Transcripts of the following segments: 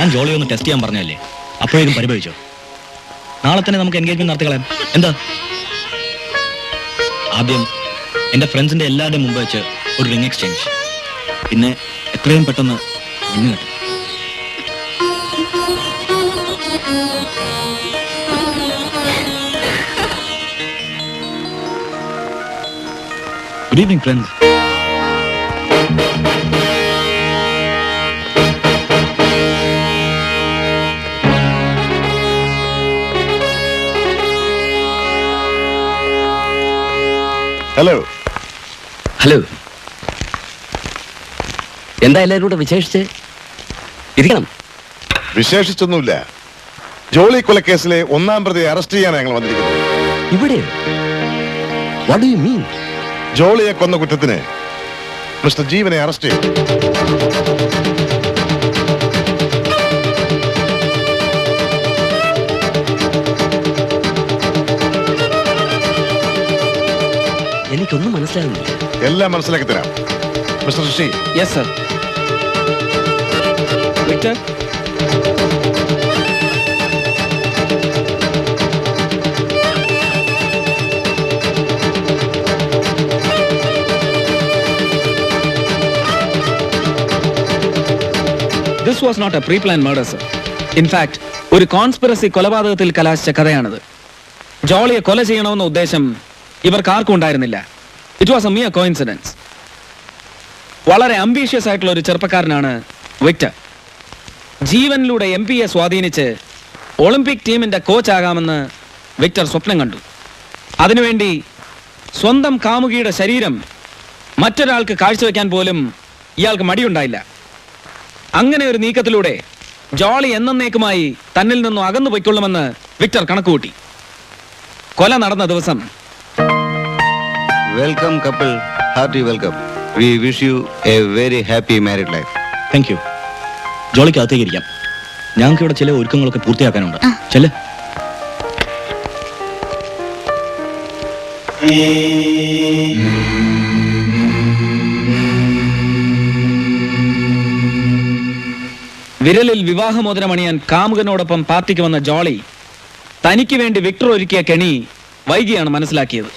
ഞാൻ ജോളി ഒന്ന് ടെസ്റ്റ് ചെയ്യാൻ പറഞ്ഞല്ലേ, അപ്പോഴേക്കും പരിഭവിച്ചോ? നാളെ തന്നെ നമുക്ക് എൻഗേജ്മെന്റ് നടത്തി കളയാം, എന്താ? ആദ്യം എന്റെ ഫ്രണ്ട്സിന്റെ എല്ലാവരുടെയും മുമ്പ് വെച്ച് ഒരു റിംഗ് എക്സ്ചേഞ്ച്, പിന്നെ എത്രയും പെട്ടെന്ന് റിംഗ് കിട്ടും. Good evening friends. Hello. Hello, എന്താ എല്ലാവരും കൂടെ വിശേഷിച്ച് ഇരിക്കണം? വിശേഷിച്ചൊന്നുമില്ല. ജോളി കൊലക്കേസിലെ 1-ാം പ്രതി അറസ്റ്റ് ചെയ്യാൻ ഞങ്ങൾ വന്നിരിക്കുന്നത്. ഇവിടെ? What do you mean? ജോളിയെ കൊന്ന കുറ്റത്തിന് മിസ്റ്റർ ജീവനെ അറസ്റ്റ് ചെയ്തു. എനിക്കൊന്നും മനസ്സിലാകുന്നില്ല. എല്ലാം മനസ്സിലാക്കി തരാം mister Rishi. Yes sir. Victor, this was not a pre-planned murder, sir. In fact, ഒരു കോൺസ്പിറസി കൊലപാതകത്തിൽ കലാശിച്ച കഥയാണിത്. ജോളിയെ കൊല ചെയ്യണമെന്ന ഉദ്ദേശം ഇവർക്ക് ആർക്കും ഉണ്ടായിരുന്നില്ല. It was A mere coincidence. വളരെ അംബീഷ്യസ് ആയിട്ടുള്ള ഒരു ചെറുപ്പക്കാരനാണ് വിക്ടർ. ജീവനിലൂടെ MP-യെ സ്വാധീനിച്ച് ഒളിമ്പിക് ടീമിന്റെ കോച്ച് ആകാമെന്ന് വിക്ടർ സ്വപ്നം കണ്ടു. അതിനുവേണ്ടി സ്വന്തം കാമുകിയുടെ ശരീരം മറ്റൊരാൾക്ക് കാഴ്ചവെക്കാൻ പോലും ഇയാൾക്ക് മടിയുണ്ടായില്ല. അങ്ങനെ ഒരു നീക്കത്തിലൂടെ ജോളി എന്നേക്കുമായി തന്നിൽ നിന്നും അകന്നു പൊയ്ക്കൊള്ളുമെന്ന് വിക്ടർ കണക്കുകൂട്ടി. കൊല നടന്ന ദിവസം Welcome couple, hearty welcome. We wish you a very happy married life. Thank you. ജോളിക്ക് അകത്തേക്ക് ഇരിക്കാം. ഞങ്ങൾക്ക് ഇവിടെ ചില ഒരുക്കങ്ങളൊക്കെ പൂർത്തിയാക്കാനുണ്ട്. ചെല്ല്. വിരലിൽ വിവാഹമോതിരമണിയാൻ കാമുകനോടൊപ്പം പാർട്ടിക്ക് വന്ന ജോളി തനിക്ക് വേണ്ടി വിക്ടർ ഒരുക്കിയ കെണി വൈകിയാണ് മനസ്സിലാക്കിയത്.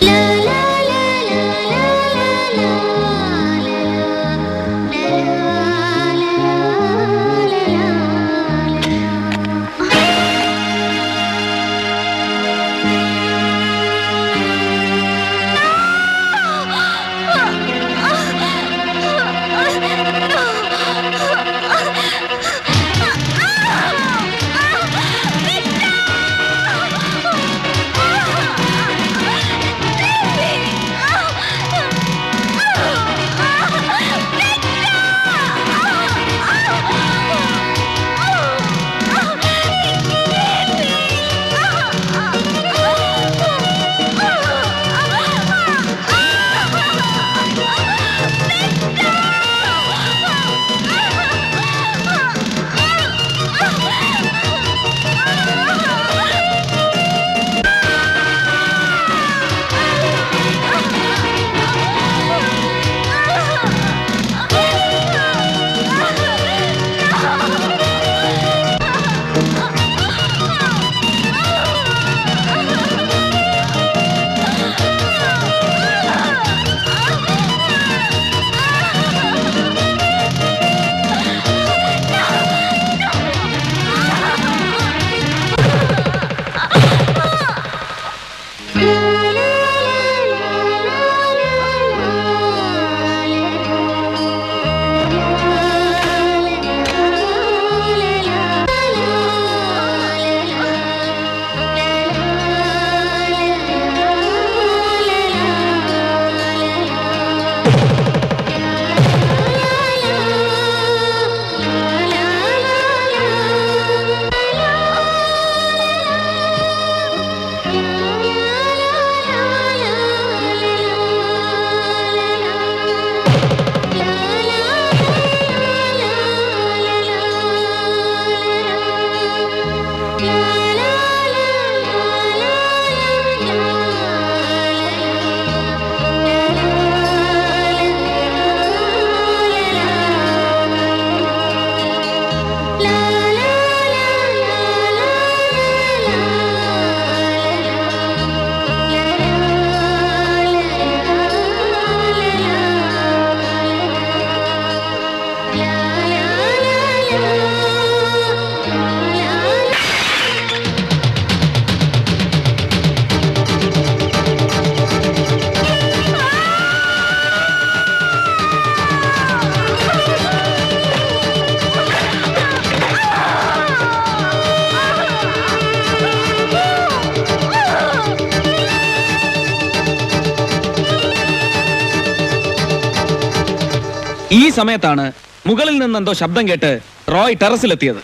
ഈ സമയത്താണ് മുകളിൽ നിന്നെന്തോ ശബ്ദം കേട്ട് റോയ് ടെറസിലെത്തിയത്.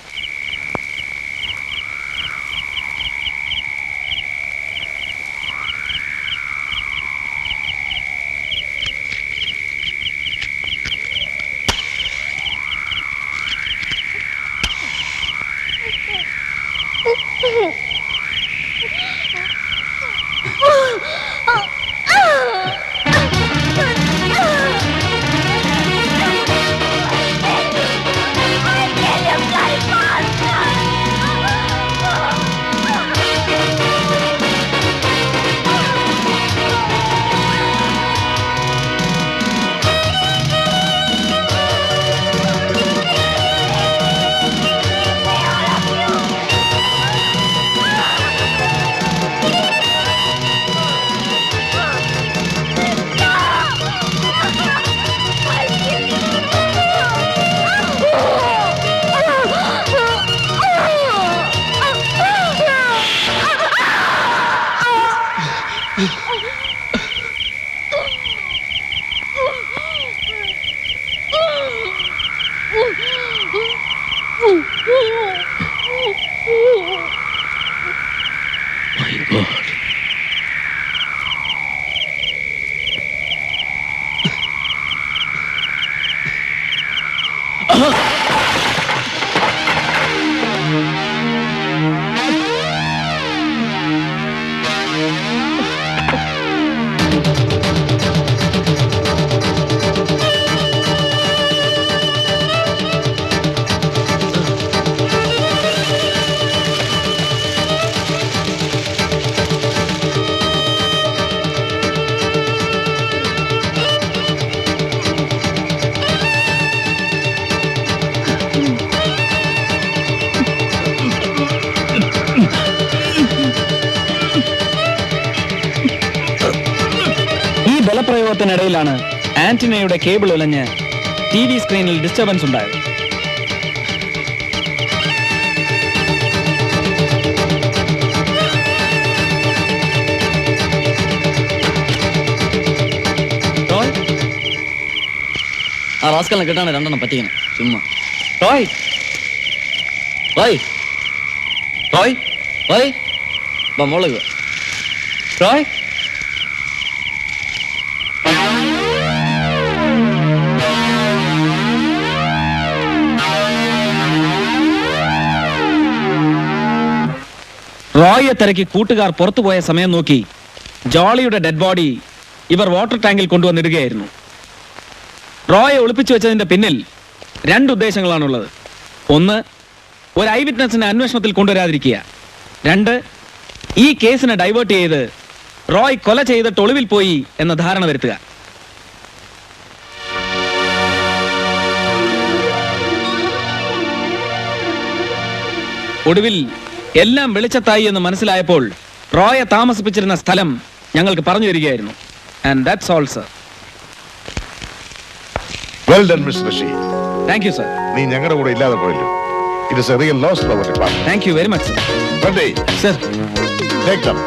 ബലപ്രയോഗത്തിനിടയിലാണ് ആന്റിനയുടെ കേബിൾ ഉലഞ്ഞ് TV സ്ക്രീനിൽ ഡിസ്റ്റർബൻസ് ഉണ്ടായത്. റോയ്, ആ റാസ്കലിനെ കിട്ടാണ് രണ്ടെണ്ണം പറ്റിക്കണം. ചുമ്മാ റോയ് റോയ് റോയ് റോയ് മോള് റോയ്. റോയെ തിരക്കി കൂട്ടുകാർ പുറത്തുപോയ സമയം നോക്കി ജോളിയുടെ ഡെഡ് ബോഡി ഇവർ വാട്ടർ ടാങ്കിൽ കൊണ്ടുവന്നിടുകയായിരുന്നു. റോയെ ഒളിപ്പിച്ചു വെച്ചതിന്റെ പിന്നിൽ രണ്ട് ഉദ്ദേശങ്ങളാണുള്ളത്. ഒന്ന്, ഒരു ഐ വിറ്റ്നസിനെ അന്വേഷണത്തിൽ കൊണ്ടുവരാതിരിക്കുക. രണ്ട്, ഈ കേസിനെ ഡൈവേർട്ട് ചെയ്ത് റോയ് കൊല ചെയ്തിട്ട് ഒളിവിൽ പോയി എന്ന ധാരണ വരുത്തുക. ഒടുവിൽ എല്ലാം വെളിച്ചത്തായി എന്ന് മനസ്സിലായപ്പോൾ റോയെ താമസിപ്പിച്ചിരുന്ന സ്ഥലം ഞങ്ങൾക്ക് പറഞ്ഞു തരികയായിരുന്നു. And that's all sir. Well done mister Basheer. Thank you sir. നീ ഞങ്ങളുടെ കൂടെ ഇല്ലാതെ പോയല്ലോ. It is a real loss for our department. Thank you very much sir. Ready? Sir. Take them.